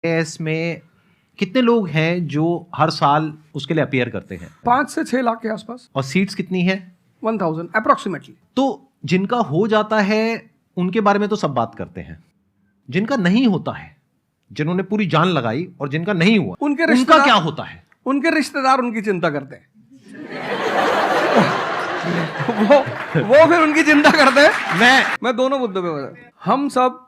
S में कितने लोग हैं जो हर साल उसके लिए अपीयर करते हैं? 5 से 6 लाख के आसपास। और सीट्स कितनी है? 1000 अप्रोक्सीमेटली। तो जिनका हो जाता है उनके बारे में तो सब बात करते हैं, जिनका नहीं होता है, जिन्होंने पूरी जान लगाई और जिनका नहीं हुआ, उनका क्या होता है? उनके रिश्तेदार उनकी चिंता करते हैं। वो फिर उनकी चिंता करते हैं। मैं दोनों मुद्दों पे बता, हम सब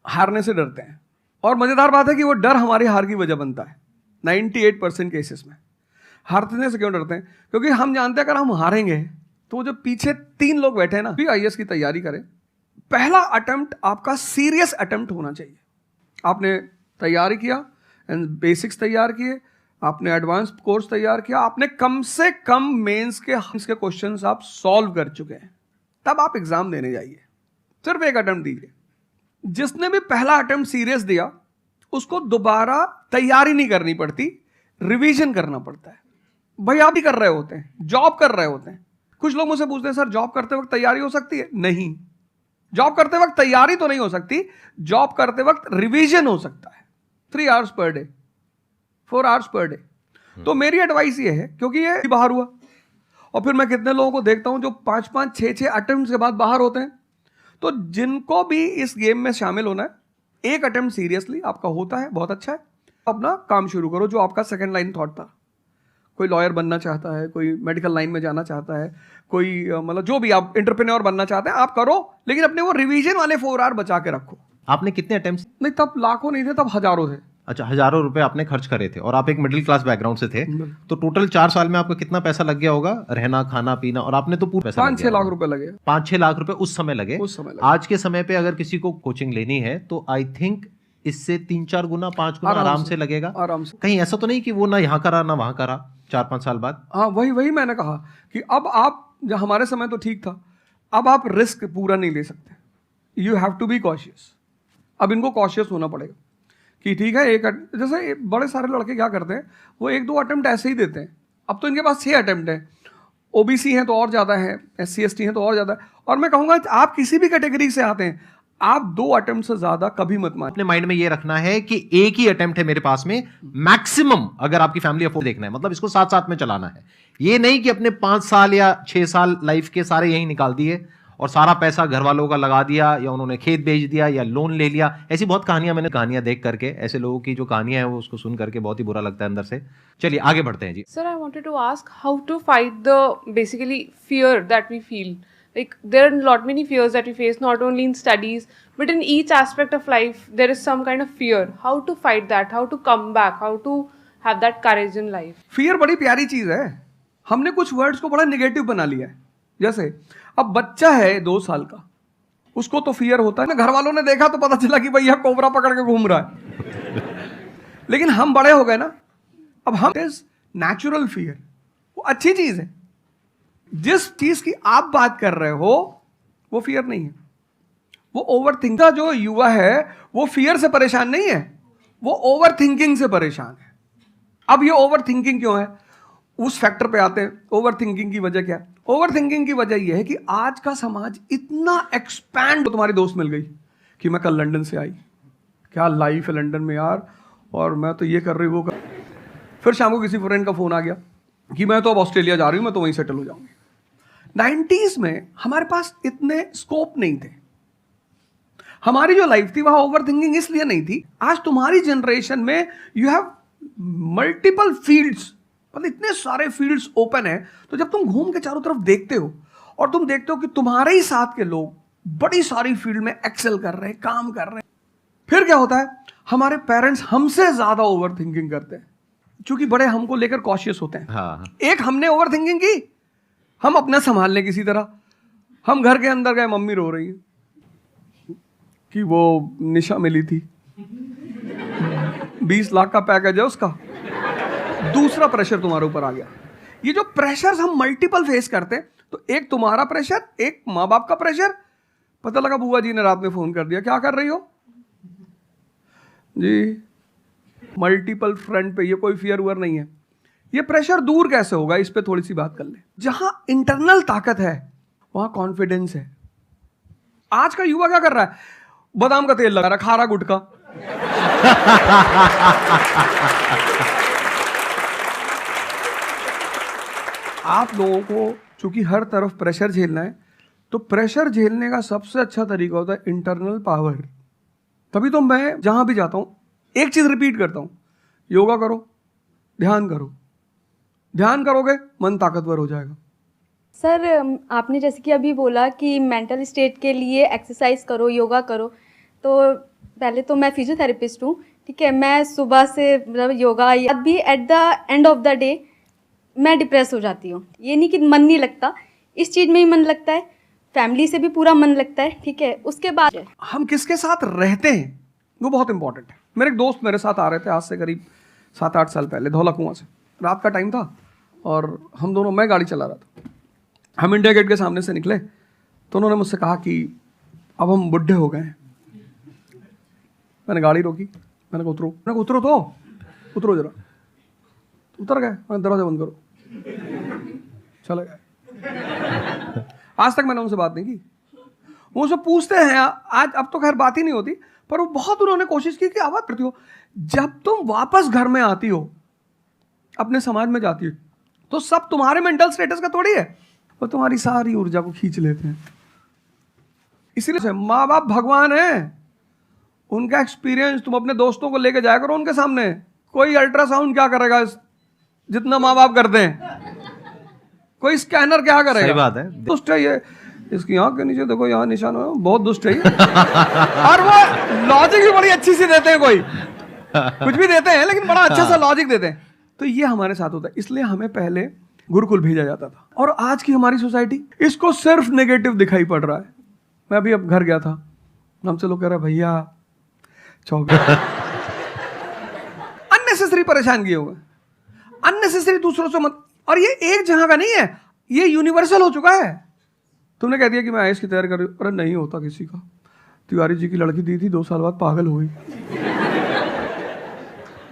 हारने से डरते हैं और मजेदार बात है कि वो डर हमारी हार की वजह बनता है। 98% केसेस में हारने से क्यों डरते हैं? क्योंकि हम जानते हैं अगर हम हारेंगे तो जो पीछे 3 लोग बैठे हैं ना, भी आईएएस की तैयारी करें, पहला अटेम्प्ट आपका सीरियस अटेम्प्ट होना चाहिए। आपने तैयारी किया, बेसिक्स तैयार किए, आपने एडवांस कोर्स तैयार किया, आपने कम से कम मेंस के क्वेश्चंस आप सॉल्व कर चुके हैं, तब आप एग्जाम देने जाइए। सिर्फ एक अटेम्प्ट दीजिए। जिसने भी पहला अटेम्प्ट सीरियस दिया उसको दोबारा तैयारी नहीं करनी पड़ती, रिवीजन करना पड़ता है। भाई आप भी कर रहे होते हैं, जॉब कर रहे होते हैं। कुछ लोग मुझसे पूछते हैं सर जॉब करते वक्त तैयारी हो सकती है? नहीं, जॉब करते वक्त तैयारी तो नहीं हो सकती, जॉब करते वक्त रिवीजन हो सकता है। 3 hours per day, 4 hours per day. तो मेरी एडवाइस ये है, क्योंकि ये बाहर हुआ और फिर मैं कितने लोगों को देखता हूं जो 5-5, 6-6 अटेम्प्ट के बाद बाहर होते हैं। तो जिनको भी इस गेम में शामिल होना है, एक अटेम्प्ट सीरियसली आपका होता है, बहुत अच्छा है। अपना काम शुरू करो जो आपका सेकंड लाइन थॉट था। कोई लॉयर बनना चाहता है, कोई मेडिकल लाइन में जाना चाहता है, कोई मतलब जो भी आप एंटरप्रेन्योर बनना चाहते हैं आप करो, लेकिन अपने वो रिवीजन वाले 4 आवर बचा के रखो। आपने कितने अटेम्प्ट्स? नहीं, तब लाखों नहीं थे, तब हजारों थे। अच्छा, हजारों रुपए आपने खर्च करे थे और आप एक मिडिल क्लास बैकग्राउंड से थे, तो टोटल 4 साल में आपका कितना पैसा लग गया होगा? रहना, खाना, पीना, और आपने तो पूरा पैसा 5-6 लाख रुपए लगे। 5-6 लाख रुपए उस समय लगे। आज के समय पे अगर किसी को कोचिंग लेनी है तो आई थिंक इससे 3-4 गुना, 5 गुना आराम से लगेगा। आराम से। कहीं ऐसा तो नहीं कि वो ना यहाँ करा ना वहां करा 4-5 साल बाद? हाँ, वही मैंने कहा कि अब आप, जब हमारे समय तो ठीक था, अब आप रिस्क पूरा नहीं ले सकते। You have to be cautious. अब इनको कॉशियस होना पड़ेगा कि ठीक है, जैसे बड़े सारे लड़के क्या करते हैं, वो 1-2 अटेम्प्ट ऐसे ही देते हैं। अब तो इनके पास 6 अटेम्प्ट हैं। ओबीसी हैं तो और ज़्यादा है, SC ST हैं तो और ज़्यादा है। और मैं कहूँगा आप किसी भी कैटेगरी से आते हैं, आप 2 अटेम्प्ट से ज़्यादा कभी मत माने। अपने माइंड में ये रखना है कि एक ही अटेम्प्ट है मेरे पास में, मैक्सिमम अगर आपकी फैमिली अफोर्ड देखना है, मतलब इसको साथ-साथ में चलाना है। ये नहीं कि अपने 5 साल या 6 साल लाइफ के सारे यहीं निकाल दिए और सारा पैसा घर वालों का लगा दिया, या उन्होंने खेत बेच दिया या लोन ले लिया। ऐसी बहुत कहानियां देख करके, ऐसे लोगों की जो कहानियां हैं वो उसको सुन करके बहुत ही बुरा लगता है अंदर से। चलिए आगे बढ़ते हैं जी। Sir, I wanted to ask how to fight the basically fear that we feel. Like there are lot many fears that we face, not only in studies but in each aspect of life. There is some kind of fear. How to fight that? How to come back? How to have that courage in life? Fear बड़ी प्यारी चीज है। हमने कुछ words को बड़ा negative बना लिया है। जैसे अब बच्चा है 2 साल का, उसको तो फियर होता है ना, घर वालों ने देखा तो पता चला कि भैया कोबरा पकड़ के घूम रहा है। लेकिन हम बड़े हो गए ना, अब हम इज नेचुरल फियर, वो अच्छी चीज है। जिस चीज की आप बात कर रहे हो वो फियर नहीं है, वो ओवर थिंकिंग। जो युवा है वो फियर से परेशान नहीं है, वो ओवर थिंकिंग से परेशान है। अब ये ओवर थिंकिंग क्यों है, उस फैक्टर पे आते हैं। ओवर थिंकिंग की वजह क्या है? ओवर थिंकिंग की वजह यह है कि आज का समाज इतना एक्सपैंड। तुम्हारी दोस्त मिल गई कि मैं कल लंदन से आई, क्या लाइफ है लंदन में यार, और मैं तो ये कर रही वो कर। फिर शाम को किसी फ्रेंड का फोन आ गया कि मैं तो अब ऑस्ट्रेलिया जा रही हूं, मैं तो वहीं सेटल हो जाऊंगी। 90s में हमारे पास इतने स्कोप नहीं थे। हमारी जो लाइफ थी वहां ओवर थिंकिंग इसलिए नहीं थी। आज तुम्हारी जनरेशन में यू हैव मल्टीपल फील्ड्स, मतलब इतने सारे फील्ड्स ओपन है। तो जब तुम घूम के चारों तरफ देखते हो और तुम देखते हो कि तुम्हारे ही साथ के लोग बड़ी सारी फील्ड में एक्सेल कर रहे हैं, काम कर रहे हैं, फिर क्या होता है, हमारे पेरेंट्स हमसे ज्यादा ओवर थिंकिंग करते हैं, क्योंकि बड़े हमको लेकर कॉशियस होते हैं। हाँ। एक हमने ओवर थिंकिंग की, हम अपना संभाल लें किसी तरह। हम घर के अंदर गए, मम्मी रो रही है कि वो निशा मिली थी, 20 लाख का पैकेज है उसका। दूसरा प्रेशर तुम्हारे ऊपर आ गया। ये जो प्रेशर हम मल्टीपल फेस करते हैं, तो एक तुम्हारा प्रेशर, एक माँ बाप का प्रेशर। पता लगा बुआ जी ने रात में फोन कर दिया, क्या कर रही हो जी, मल्टीपल फ्रंट पे। ये कोई फियर उयर नहीं है। ये प्रेशर दूर कैसे होगा, इस पे थोड़ी सी बात कर ले। जहां इंटरनल ताकत है वहां कॉन्फिडेंस है। आज का युवा क्या कर रहा है, बादाम का तेल लगा रहा, खा रहा गुटखा, आप लोगों को चूंकि हर तरफ प्रेशर झेलना है, तो प्रेशर झेलने का सबसे अच्छा तरीका होता है इंटरनल पावर। तभी तो मैं जहां भी जाता हूं एक चीज रिपीट करता हूं, योगा करो, ध्यान करो। ध्यान करोगे मन ताकतवर हो जाएगा। सर आपने जैसे कि अभी बोला कि मेंटल स्टेट के लिए एक्सरसाइज करो, योगा करो, तो पहले तो मैं फिजियोथेरेपिस्ट हूँ, ठीक है। मैं सुबह से मतलब योगा या भी at the end of the day मैं डिप्रेस हो जाती हूँ। ये नहीं कि मन नहीं लगता, इस चीज़ में ही मन लगता है, फैमिली से भी पूरा मन लगता है, ठीक है। उसके बाद हम किसके साथ रहते हैं वो बहुत इंपॉर्टेंट है। मेरे एक दोस्त मेरे साथ आ रहे थे आज से करीब 7-8 साल पहले, धौला कुआं से। रात का टाइम था और हम दोनों, मैं गाड़ी चला रहा था, हम इंडिया गेट के सामने से निकले तो उन्होंने मुझसे कहा कि अब हम बुढ़े हो गए हैं। मैंने गाड़ी रोकी, मैंने कहा उतरो, मैंने कहा उतरो तो, उतरो जरा। उतर गए, मैंने दरवाजा बंद करो, चले गए। आज तक मैंने उनसे बात नहीं की। वो मुझसे पूछते हैं आज, अब तो खैर बात ही नहीं होती, पर वो बहुत उन्होंने कोशिश की कि आवाज करती हो। जब तुम वापस घर में आती हो, अपने समाज में जाती हो, तो सब तुम्हारे मेंटल स्टेटस का थोड़ी है, वो तुम्हारी सारी ऊर्जा को खींच लेते हैं। इसीलिए माँ बाप भगवान है, उनका एक्सपीरियंस तुम अपने दोस्तों को लेके जाया करो उनके सामने। कोई अल्ट्रासाउंड क्या करेगा जितना माँ बाप करते हैं, कोई स्कैनर क्या करेगा। सही बात है। दुष्ट है ये, इसकी आंख के नीचे देखो यहाँ निशान है, बहुत दुष्ट है ये। और वो लॉजिक भी बड़ी अच्छी सी देते हैं, कोई कुछ भी देते हैं लेकिन बड़ा अच्छा सा लॉजिक देते हैं। तो ये हमारे साथ होता है, इसलिए हमें पहले गुरुकुल भेजा जाता था। और आज की हमारी सोसाइटी इसको सिर्फ नेगेटिव दिखाई पड़ रहा है। मैं अभी अब घर गया था, हमसे लोग कह रहे भैया 24 अननेसेसरी परेशान किए हुए, अननेसेसरी दूसरों से मत। और ये एक जहां का नहीं है, ये यूनिवर्सल हो चुका है। तुमने कह दिया कि मैं आईएएस की तैयारी कर रही हूं, अरे नहीं होता किसी का। तिवारी जी की लड़की दी थी, 2 साल बाद पागल हो गई।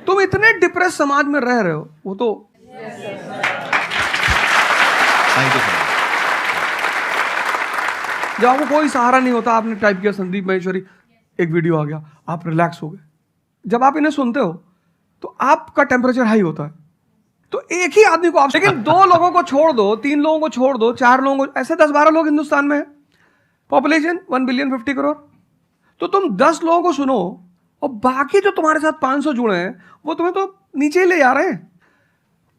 तुम इतने डिप्रेस समाज में रह रहे हो, वो तो थैंक यू। जब आपको कोई सहारा नहीं होता, आपने टाइप किया संदीप महेश्वरी, एक वीडियो आ गया, आप रिलैक्स हो गए। जब आप इन्हें सुनते हो तो आपका टेम्परेचर हाई होता है। तो एक ही आदमी को आप, लेकिन 2 लोगों को छोड़ दो, 3 लोगों को छोड़ दो, 4 लोगों को, ऐसे 10-12 लोग हिंदुस्तान में है, पॉपुलेशन 1 बिलियन 50 करोड़। तो तुम 10 लोगों को सुनो और बाकी जो तुम्हारे साथ 500 जुड़े हैं वो तुम्हें तो नीचे ही ले जा रहे हैं।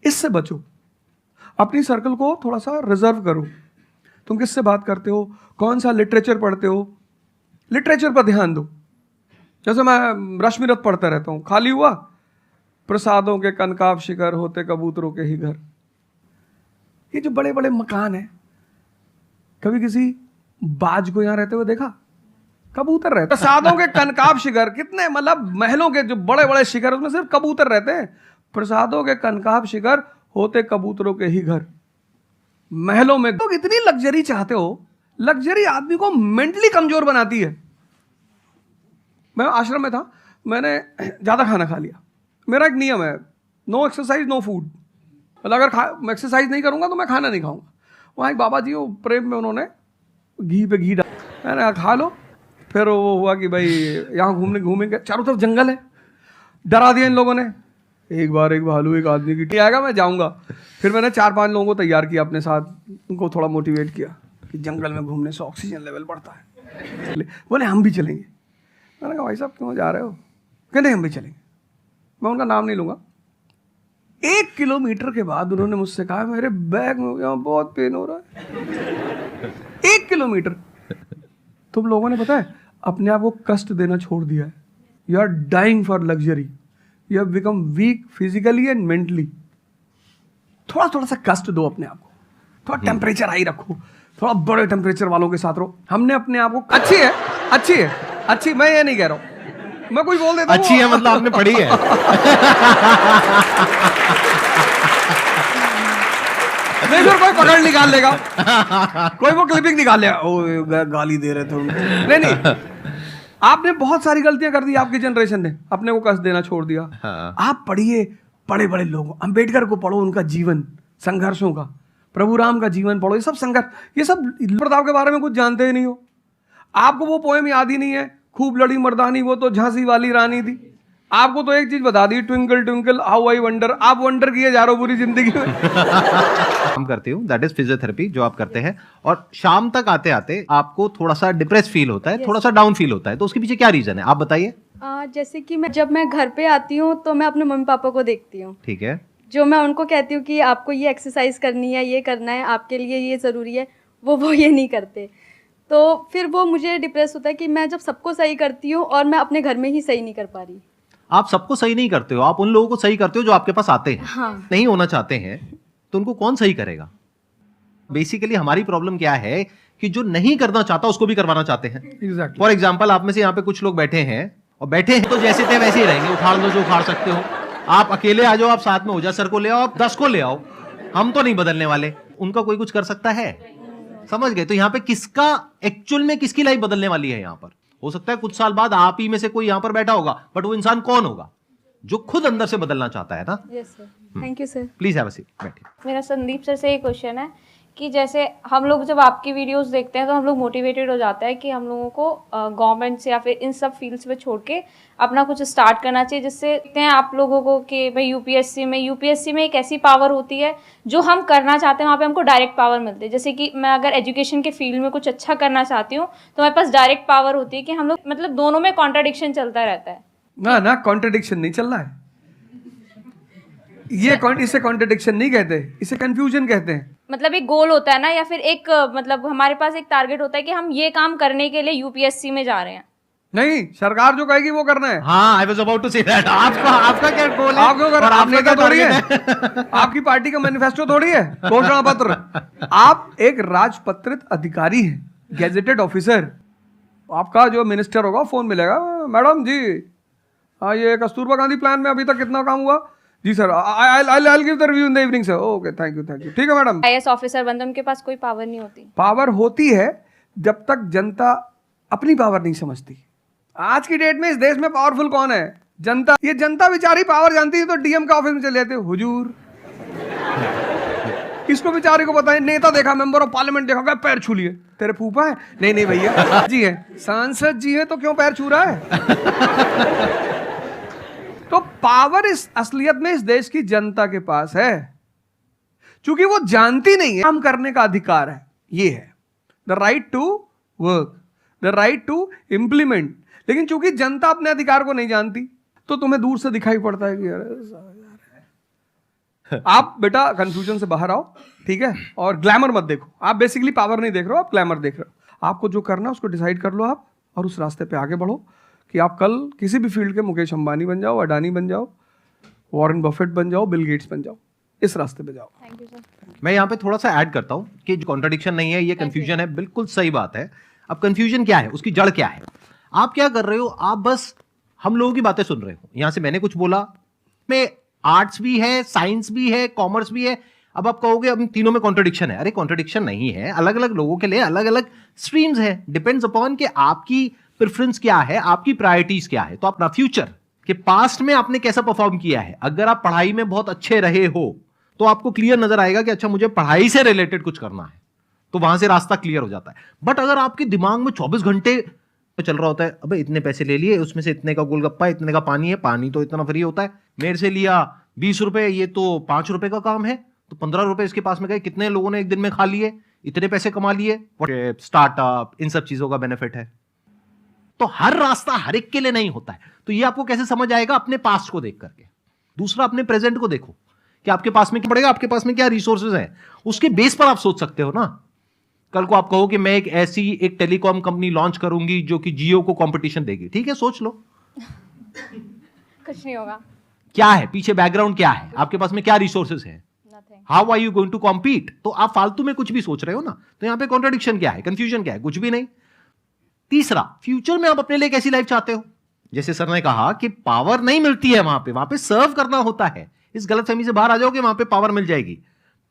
इससे बचो, अपनी सर्कल को थोड़ा सा रिजर्व करो। तुम किससे बात करते हो, कौन सा लिटरेचर पढ़ते हो, लिटरेचर पर ध्यान दो। जैसे मैं रश्मिरथ पढ़ता रहता हूं, खाली हुआ, प्रसादों के कनकाब शिखर होते कबूतरों के ही घर। ये जो बड़े बड़े मकान हैं, कभी किसी बाज को यहां रहते हुए देखा? कबूतर रहते। प्रसादों के कनकाब शिखर, कितने मतलब महलों के जो बड़े बड़े शिखर, उसमें सिर्फ कबूतर रहते हैं। प्रसादों के कनकाब शिखर होते कबूतरों के ही घर। महलों में लोग इतनी लग्जरी चाहते हो, लग्जरी आदमी को मेंटली कमजोर बनाती है। मैं आश्रम में था, मैंने ज्यादा खाना खा लिया। मेरा एक नियम है, नो एक्सरसाइज नो फूड। मतलब अगर एक्सरसाइज नहीं करूंगा तो मैं खाना नहीं खाऊंगा। वहाँ एक बाबा जी, वो प्रेम में उन्होंने घी पे घी डाल, मैंने कहा खा लो। फिर वो हुआ कि भाई यहाँ घूमेंगे, चारों तरफ जंगल है, डरा दिया इन लोगों ने। एक बार एक भालू एक आदमी की टी आएगा, मैं जाऊंगा। फिर मैंने 4-5 लोगों को तैयार किया अपने साथ, उनको थोड़ा मोटिवेट किया कि जंगल में घूमने से ऑक्सीजन लेवल बढ़ता है। बोले हम भी चलेंगे। मैंने कहा भाई साहब क्यों जा रहे हो? कहते हम भी चलेंगे। मैं उनका नाम नहीं लूंगा। 1 किलोमीटर के बाद उन्होंने मुझसे कहा मेरे बैग में यहाँ बहुत पेन हो रहा है। 1 किलोमीटर। तुम लोगों ने पता है अपने आप को कष्ट देना छोड़ दिया है। You are dying for luxury, you have become weak physically and mentally. थोड़ा थोड़ा सा कष्ट दो अपने आप को, थोड़ा टेम्परेचर हाई रखो, थोड़ा बड़े टेम्परेचर वालों के साथ रहो। हमने अपने आप को, अच्छी है, अच्छी है, अच्छी, मैं ये नहीं कह रहा हूं, मैं कुछ बोल देता हूं, अच्छी है मतलब आपने पढ़ी है। नहीं फिर कोई पकड़ निकाल लेगा, कोई वो क्लिपिंग निकाल लेगा, ओ गाली दे रहे थे उनको। नहीं, आपने बहुत सारी गलतियां कर दी, आपकी जनरेशन ने अपने को कष्ट देना छोड़ दिया। हाँ। आप पढ़िए बड़े बड़े लोगों, अंबेडकर को पढ़ो, उनका जीवन संघर्षों का, प्रभु राम का जीवन पढ़ो, ये सब संघर्ष, ये सब प्रताप के बारे में कुछ जानते ही नहीं हो। आपको वो पोएम याद ही नहीं है, खूब लड़ी मर्दानी वो तो झांसी वाली रानी थी। आपको तो एक चीज बता दी, twinkle twinkle how I wonder, आप वंडर किए जा रहे हो पूरी जिंदगी में। काम करती हूँ, दैट इज फिजियोथेरेपी जो आप करते हैं, और शाम तक आते आते आपको थोड़ा सा डिप्रेस फील होता है, थोड़ा सा डाउन फील होता है, तो उसके पीछे क्या रीजन है आप बताइए। जैसे कि जब मैं घर पे आती हूँ तो मैं अपने मम्मी पापा को देखती हूँ, ठीक है, जो मैं उनको कहती हूँ कि आपको ये एक्सरसाइज करनी है, ये करना है, आपके लिए ये ज़रूरी है, वो ये नहीं करते। तो फिर वो मुझे डिप्रेस होता है कि मैं जब सबको सही करती हूँ और मैं अपने घर में ही सही नहीं कर पा रही। आप सबको सही नहीं करते हो, आप उन लोगों को सही करते हो जो आपके पास आते हैं। हाँ। नहीं होना चाहते हैं तो उनको कौन सही करेगा। बेसिकली हमारी प्रॉब्लम क्या है कि जो नहीं करना चाहता उसको भी करवाना चाहते हैं। एग्जैक्टली। फॉर एग्जाम्पल, आप में से यहाँ पे कुछ लोग बैठे हैं और बैठे हैं तो जैसे थे वैसे ही रहेंगे, उखाड़ दो जो उखाड़ सकते हो। आप अकेले आ जाओ, आप साथ में ओझा सर को ले आओ, आप 10 को ले आओ, हम तो नहीं बदलने वाले, उनका कोई कुछ कर सकता है। समझ गए। तो यहाँ पे किसका एक्चुअल में किसकी लाइफ बदलने वाली है। यहाँ पर हो सकता है कुछ साल बाद आप ही में से कोई यहाँ पर बैठा होगा, बट वो इंसान कौन होगा जो खुद अंदर से बदलना चाहता है ना। Yes sir, thank you sir. Please have a seat, बैठिए। मेरा संदीप सर से ये क्वेश्चन है कि जैसे हम लोग जब आपकी वीडियोस देखते हैं तो हम लोग मोटिवेटेड हो जाता है कि हम लोगों को गवर्नमेंट से या फिर इन सब फील्ड्स में छोड़ के अपना कुछ स्टार्ट करना चाहिए, जिससे देखते हैं आप लोगों को कि भाई यूपीएससी में एक ऐसी पावर होती है जो हम करना चाहते हैं वहाँ पे हमको डायरेक्ट पावर मिलती है। जैसे कि मैं अगर एजुकेशन के फील्ड में कुछ अच्छा करना चाहती हूँ तो मेरे पास डायरेक्ट पावर होती है कि हम लोग मतलब दोनों में कॉन्ट्राडिक्शन चलता रहता है। ना कॉन्ट्रडिक्शन नहीं चल रहा है ये, इसे कॉन्ट्रडिक्शन नहीं कहते, इसे कंफ्यूजन कहते हैं। मतलब एक गोल होता है ना, या फिर एक मतलब हमारे पास एक टारगेट होता है कि हम ये काम करने के लिए यूपीएससी में जा रहे हैं। नहीं, सरकार जो कहेगी वो करना है। हाँ, I was about to say that. आपका क्या गोल है? आप क्यों कर, और आप आपका नेता क्या थोड़ी है, target आपकी पार्टी का मैनिफेस्टो थोड़ी है, घोषणा पत्र। आप एक राजपत्रित अधिकारी हैं, गैजेटेड ऑफिसर। आपका जो मिनिस्टर होगा फोन मिलेगा, मैडम जी हाँ ये कस्तूरबा गांधी प्लान में अभी तक कितना काम हुआ जी sir, I give the review in the evening sir. Okay thank you ठीक है मैडम। आईएएस ऑफिसर बनते उनके पास कोई पावर नहीं होती। पावर होती है जब तक जनता अपनी पावर नहीं समझती। आज की डेट में इस देश में पावरफुल कौन है? जनता। ये जनता बेचारी पावर जानती है तो डीएम के ऑफिस में चले जाते हुजूर। इसको बेचारे को पता है, नेता देखा, मेंबर ऑफ पार्लियामेंट देखा, क्या पैर छू लिए, तेरे फूफा है? नहीं भैया जी है, सांसद जी है तो क्यों पैर छू रहा है? तो पावर इस असलियत में इस देश की जनता के पास है, क्योंकि वो जानती नहीं है काम करने का अधिकार है। ये है the right to work, the right to implement. लेकिन चूंकि जनता अपने अधिकार को नहीं जानती तो तुम्हें दूर से दिखाई पड़ता है कि अरे आप बेटा कंफ्यूजन से बाहर आओ, ठीक है, और ग्लैमर मत देखो। आप बेसिकली पावर नहीं देख रहे हो, आप ग्लैमर देख रहे हो। आपको जो करना है उसको डिसाइड कर लो आप, और उस रास्ते पे आगे बढ़ो कि आप कल किसी भी फील्ड के मुकेश अंबानी बन जाओ, अडानी बन जाओ, वॉरेन बफेट बन जाओ, बिल गेट्स बन जाओ, इस रास्ते पे जाओ। Thank you sir. मैं यहाँ पे थोड़ा सा ऐड करता हूँ कि कॉन्ट्रडिक्शन नहीं है, ये कंफ्यूजन है, बिल्कुल सही बात है। अब कंफ्यूजन क्या है, उसकी जड़ क्या है? आप क्या कर रहे हो, आप बस हम लोगों की बातें सुन रहे हो। यहां से मैंने कुछ बोला, मैं आर्ट्स भी है, साइंस भी है, कॉमर्स भी है। अब आप कहोगे अब तीनों में कॉन्ट्रडिक्शन है। अरे कॉन्ट्रडिक्शन नहीं है, अलग अलग लोगों के लिए अलग अलग स्ट्रीम्स है। डिपेंड्स अपॉन कि आपकी प्रेफरेंस क्या है, आपकी प्रायोरिटीज क्या है। तो अपना फ्यूचर के पास्ट में आपने कैसा परफॉर्म किया है। अगर आप पढ़ाई में बहुत अच्छे रहे हो तो आपको क्लियर नजर आएगा कि अच्छा मुझे पढ़ाई से रिलेटेड कुछ करना है, तो वहां से रास्ता क्लियर हो जाता है। बट अगर आपके दिमाग में 24 घंटे चल रहा होता है, अबे इतने पैसे ले लिए, उसमें से इतने का गोलगप्पा, इतने का पानी है, पानी तो इतना फ्री होता है, मेरे से लिया 20 रुपए, ये तो 5 रुपए का काम है, तो 15 रुपए इसके पास में गए, कितने लोगों ने एक दिन में खा लिए, इतने पैसे कमा लिए। स्टार्टअप, इन सब चीजों का बेनिफिट है। तो हर रास्ता हर एक के लिए नहीं होता है। तो ये आपको कैसे समझ आएगा? अपने पास्ट को देख करके। दूसरा, अपने प्रेजेंट को देखो कि आपके पास में क्या पड़ेगा, आपके पास में क्या रिसोर्सेज हैं, उसके बेस पर आप सोच सकते हो ना। कल को आप कहो कि मैं एक टेलीकॉम कंपनी लॉन्च करूंगी जो कि जियो को कंपटीशन देगी, ठीक है, सोच लो। कुछ नहीं होगा। क्या है पीछे, बैकग्राउंड क्या है, आपके पास में क्या रिसोर्सेज है, how are you going to compete. तो आप फालतू में कुछ भी सोच रहे हो ना। तो यहां पे कॉन्ट्रडिक्शन क्या है, कंफ्यूजन क्या है? कुछ भी नहीं। तीसरा, फ्यूचर में आप अपने लिए कैसी लाइफ चाहते हो। जैसे सर ने कहा कि पावर नहीं मिलती है वहां पे सर्व करना होता है। इस गलतफहमी से बाहर आ जाओ कि वहां पे पावर मिल जाएगी।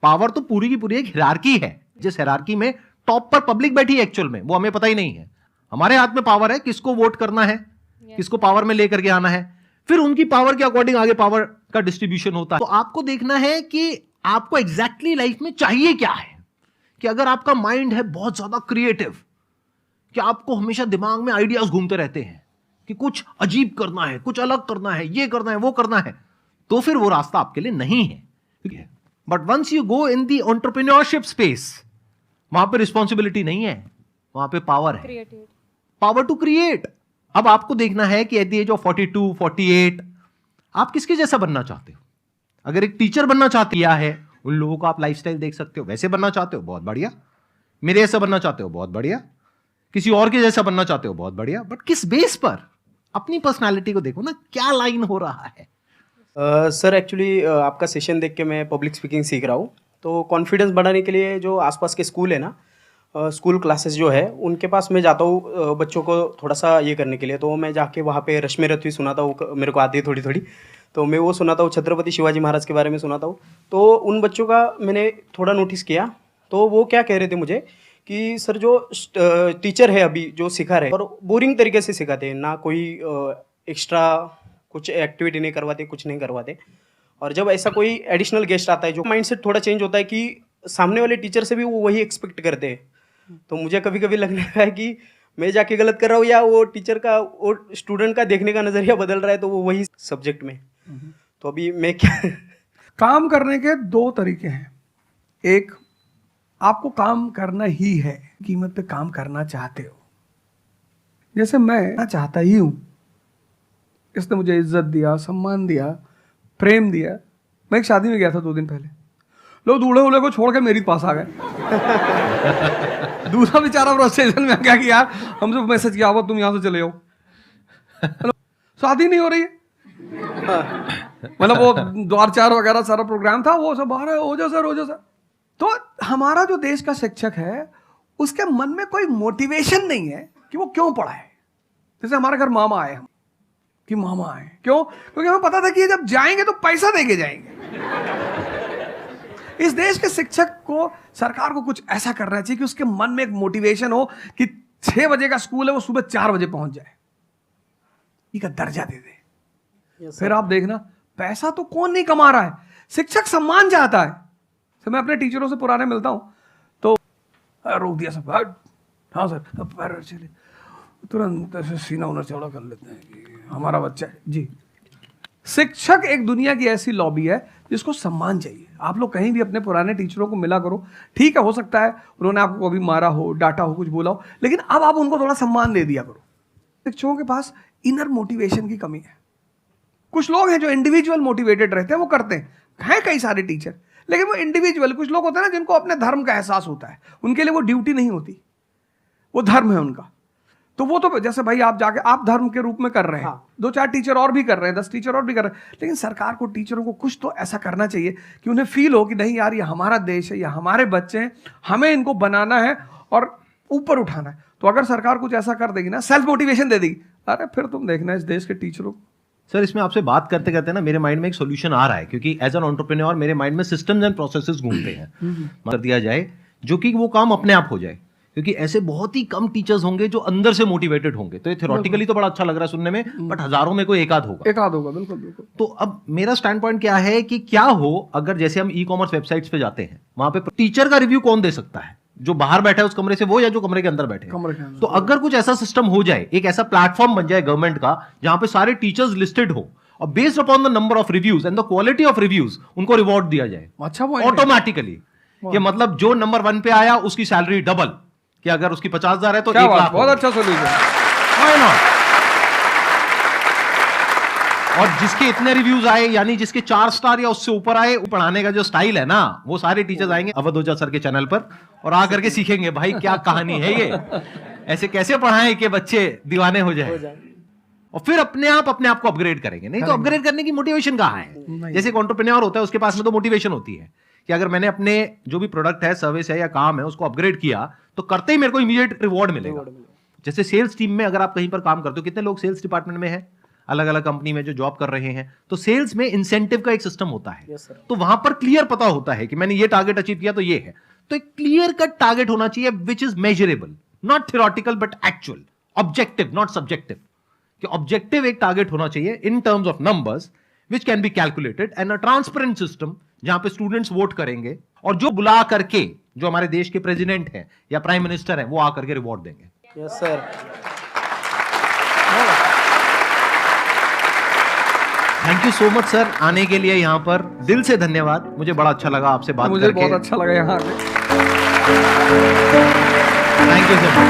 पावर तो पूरी की पूरी एक हिरार्की है, जिस हिरार्की में टॉप पर पब्लिक बैठी है एक्चुअल में, वो हमें पता ही नहीं है। हमारे हाथ में पावर है, किसको वोट करना है, किसको पावर में लेकर के आना है, फिर उनकी पावर के अकॉर्डिंग आगे पावर का डिस्ट्रीब्यूशन होता है। तो आपको देखना है कि आपको एग्जैक्टली लाइफ में चाहिए क्या है। कि अगर आपका माइंड है बहुत ज्यादा क्रिएटिव, कि आपको हमेशा दिमाग में आइडियाज घूमते रहते हैं, कि कुछ अजीब करना है, कुछ अलग करना है, ये करना है, वो करना है, तो फिर वो रास्ता आपके लिए नहीं है। But once you go in the entrepreneurship space, वहां पे रिस्पॉन्सिबिलिटी नहीं है, वहां पे पावर है, क्रिएटिव। Power to create. अब आपको देखना है कि एट द एज ऑफ 42, 48 आप किसके जैसा बनना चाहते हो। अगर एक टीचर बनना चाहती है, उन लोगों का आप लाइफस्टाइल देख सकते हो, वैसे बनना चाहते हो, बहुत बढ़िया। मेरे जैसा बनना चाहते हो, बहुत बढ़िया। किसी और के जैसा बनना चाहते हो, बहुत बढ़िया। बट किस बेस पर? अपनी पर्सनालिटी को देखो ना, क्या लाइन हो रहा है। सर एक्चुअली आपका सेशन देख के मैं पब्लिक स्पीकिंग सीख रहा हूँ, तो कॉन्फिडेंस बढ़ाने के लिए जो आसपास के स्कूल है ना, स्कूल क्लासेस जो है उनके पास मैं जाता हूँ बच्चों को थोड़ा सा ये करने के लिए। तो मैं जाके वहाँ पे रश्मि रथवी सुनाता हूँ, मेरे को आती है थोड़ी थोड़ी, तो मैं वो सुनाता हूँ। छत्रपति शिवाजी महाराज के बारे में सुनाता हूँ। तो उन बच्चों का मैंने थोड़ा नोटिस किया, तो वो क्या कह रहे थे मुझे कि सर जो टीचर है अभी जो सिखा रहे हैं, और बोरिंग तरीके से सिखाते हैं ना, कोई एक्स्ट्रा कुछ एक्टिविटी नहीं करवाते, कुछ नहीं करवाते। और जब ऐसा कोई एडिशनल गेस्ट आता है, जो माइंडसेट थोड़ा चेंज होता है कि सामने वाले टीचर से भी वो वही एक्सपेक्ट करते हैं। तो मुझे कभी कभी लगने लगा है कि मैं जाके गलत कर रहा हूँ, या वो टीचर का, वो स्टूडेंट का देखने का नज़रिया बदल रहा है, तो वो वही सब्जेक्ट में। तो अभी मैं क्या काम करने के दो तरीके हैं। एक, आपको काम करना ही है, कीमत पे काम करना चाहते हो। जैसे मैं चाहता ही हूं, इसने मुझे इज्जत दिया, सम्मान दिया, प्रेम दिया। मैं एक शादी में गया था 2 दिन पहले, लोग दूल्हे उल्हे को छोड़ के मेरे पास आ गए। दूसरा बेचारा प्रोसेशन में क्या किया, हमसे मैसेज किया, हुआ तुम यहां से चले जाओ। शादी नहीं हो रही है, मतलब वो द्वार चार वगैरह सारा प्रोग्राम था, वो सब बाहर हो जाओ सर। तो हमारा जो देश का शिक्षक है, उसके मन में कोई मोटिवेशन नहीं है कि वो क्यों पढ़ाए। जैसे हमारे घर मामा आए, कि मामा आए क्यों, क्योंकि हमें पता था कि जब जाएंगे तो पैसा देके जाएंगे। इस देश के शिक्षक को, सरकार को कुछ ऐसा करना चाहिए कि उसके मन में एक मोटिवेशन हो कि 6 बजे का स्कूल है, वो सुबह 4 बजे पहुंच जाए, इसका दर्जा दे दे। फिर आप देखना, पैसा तो कौन नहीं कमा रहा है, शिक्षक सम्मान चाहता है। तो मैं अपने टीचरों से पुराने मिलता हूं, तो रोक दिया सब, हाँ सर, पैर चले, तुरंत ऐसे सीना उन्हें चौड़ा कर लेते हैं कि हमारा बच्चा है जी। शिक्षक एक दुनिया की ऐसी लॉबी है जिसको सम्मान चाहिए। आप लोग कहीं भी अपने पुराने टीचरों को मिला करो, ठीक है, हो सकता है उन्होंने आपको कभी मारा हो, डांटा हो, कुछ बोला हो, लेकिन अब आप उनको थोड़ा सम्मान दे दिया करो। शिक्षकों के पास इनर मोटिवेशन की कमी है। कुछ लोग हैं जो इंडिविजुअल मोटिवेटेड रहते हैं, वो करते हैं कई सारे टीचर, लेकिन वो इंडिविजुअल। कुछ लोग होते हैं ना जिनको अपने धर्म का एहसास होता है, उनके लिए वो ड्यूटी नहीं होती, वो धर्म है उनका। तो वो तो जैसे भाई आप जाके आप धर्म के रूप में कर रहे हैं, 2-4 टीचर और भी कर रहे हैं, 10 टीचर और भी कर रहे हैं, लेकिन सरकार को टीचरों को कुछ तो ऐसा करना चाहिए कि उन्हें फील हो कि नहीं यार, ये हमारा देश है, ये हमारे बच्चे हैं, हमें इनको बनाना है और ऊपर उठाना है। तो अगर सरकार कुछ ऐसा कर देगी ना, सेल्फ मोटिवेशन दे देगी, अरे फिर तुम देखना इस देश के टीचरों। सर, इसमें आपसे बात करते करते ना मेरे माइंड में एक सॉल्यूशन आ रहा है, क्योंकि एज एन एंटरप्रेन्योर मेरे माइंड में सिस्टम्स एंड प्रोसेसेस घूमते हैं। कर दिया जाए जो कि वो काम अपने आप हो जाए, क्योंकि ऐसे बहुत ही कम टीचर्स होंगे जो अंदर से मोटिवेटेड होंगे। तो ये थ्योरेटिकली तो बड़ा अच्छा लग रहा है सुनने में, बट हजारों में कोई एक आध होगा। बिल्कुल बिल्कुल। तो अब मेरा स्टैंड पॉइंट क्या है कि क्या हो अगर जैसे हम ई कॉमर्स वेबसाइट्स पे जाते हैं, वहां पे टीचर का रिव्यू कौन दे सकता है, जो बाहर बैठा है उस कमरे से वो, या जो कमरे के अंदर बैठे हैं। तो अगर कुछ ऐसा सिस्टम हो जाए, एक ऐसा प्लेटफॉर्म बन जाए गवर्नमेंट का, जहां पे सारे टीचर्स लिस्टेड हो, और based upon the number of reviews and the quality of reviews उनको रिवॉर्ड दिया जाए अच्छा ऑटोमेटिकली। कि मतलब जो नंबर 1 पे आया उसकी सैलरी डबल, कि अगर उसकी 50,000 है तो 1 लाख। बहुत अच्छा सोल्यूशन। और जिसके इतने रिव्यूज आए, यानी जिसके 4 स्टार या उससे ऊपर आए, पढ़ाने का जो स्टाइल है ना, वो सारे टीचर्स आएंगे अवध ओझा सर के चैनल पर और आकर के सीखेंगे भाई क्या कहानी है ये, ऐसे कैसे पढ़ाएं कि बच्चे दीवाने हो जाए, और फिर अपने आप को अपग्रेड करेंगे। नहीं तो अपग्रेड करने की मोटिवेशन कहाँ है? जैसे एक एंटरप्रेन्योर होता है, उसके पास में तो मोटिवेशन होती है कि अगर मैंने अपने जो भी प्रोडक्ट है, सर्विस है या काम है, उसको अपग्रेड किया तो करते ही मेरे को इमीडिएट रिवॉर्ड मिलेगा। जैसे सेल्स टीम में अगर आप कहीं पर काम करते हो, कितने लोग सेल्स डिपार्टमेंट में है, अलग अलग कंपनी में जो जॉब कर रहे हैं, तो सेल्स में इंसेंटिव का एक सिस्टम होता है। तो वहां पर क्लियर पता होता है कि मैंने ये टारगेट अचीव किया तो ये है। तो एक क्लियर कट टारगेट होना चाहिए which is measurable, not theoretical but actual, objective not subjective. कि ऑब्जेक्टिव एक टारगेट होना चाहिए in terms of numbers which can be calculated, and a transparent system जहां पे स्टूडेंट्स वोट करेंगे और जो बुला करके जो हमारे देश के प्रेसिडेंट हैं या प्राइम मिनिस्टर हैं वो आकर के रिवॉर्ड देंगे। Yes sir. Thank you so much sir आने के लिए यहाँ पर, दिल से धन्यवाद। मुझे बड़ा अच्छा लगा आपसे बात मुझे करके। बहुत अच्छा लगा यहाँ आके। Thank you so much.